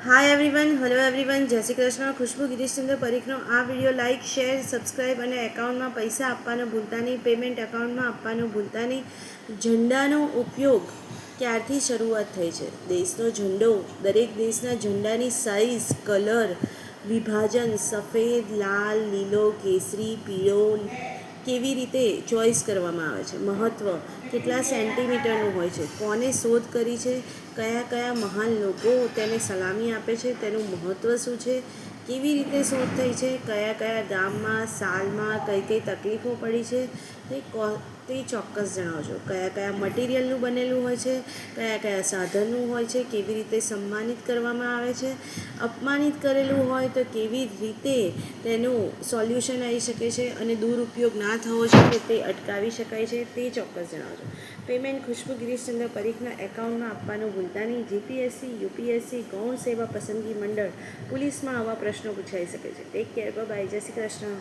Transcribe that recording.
Hi everyone, hello everyone, જય શ્રી કૃષ્ણ. ખુશ્બુ ગિરીશચંદ્ર પરીખનો આ video like, share, subscribe અને એકાઉન્ટમાં પૈસા આપવાનું ભૂલતા નહીં, પેમેન્ટ એકાઉન્ટમાં આપવાનું ભૂલતા નહીં. ઝંડાનો ઉપયોગ ક્યારથી શરૂઆત થઈ છે? દેશનો ઝંડો, દરેક દેશના ઝંડાની સાઇઝ, કલર, વિભાજન, સફેદ, લાલ, લીલો, કેસરી, પીળો કેવી રીતે ચોઈસ કરવામાં આવે છે? મહત્ત્વ કેટલા સેન્ટીમીટરનું હોય છે? કોને શોધ કરી છે? કયા કયા મહાન લોકો તેને સલામી આપે છે? તેનું મહત્ત્વ શું છે? કેવી રીતે શોધ થઈ છે? કયા કયા ગામમાં, સાલમાં કઈ કઈ તકલીફો પડી છે તે ચોક્કસ જણાવજો. કયા કયા મટીરિયલનું બનેલું હોય છે? કયા કયા સાધનનું હોય છે? કેવી રીતે સન્માનિત કરવામાં આવે છે? અપમાનિત કરેલું હોય તો કેવી રીતે તેનું સોલ્યુશન આવી શકે છે અને દુરુપયોગ ના થવો જોઈએ તે અટકાવી શકાય છે તે ચોક્કસ જણાવજો. પેમેન્ટ ખુશ્બુ ગિરીશચંદ્ર પરીખના એકાઉન્ટમાં આપવાનું ભૂલતા નહીં. જીપીએસસી, યુપીએસસી, ગૌણ સેવા પસંદગી મંડળ, પોલીસમાં આવા પ્રશ્નો પૂછાઈ શકે છે. ટેક કેર, બાય, જય શ્રી કૃષ્ણ.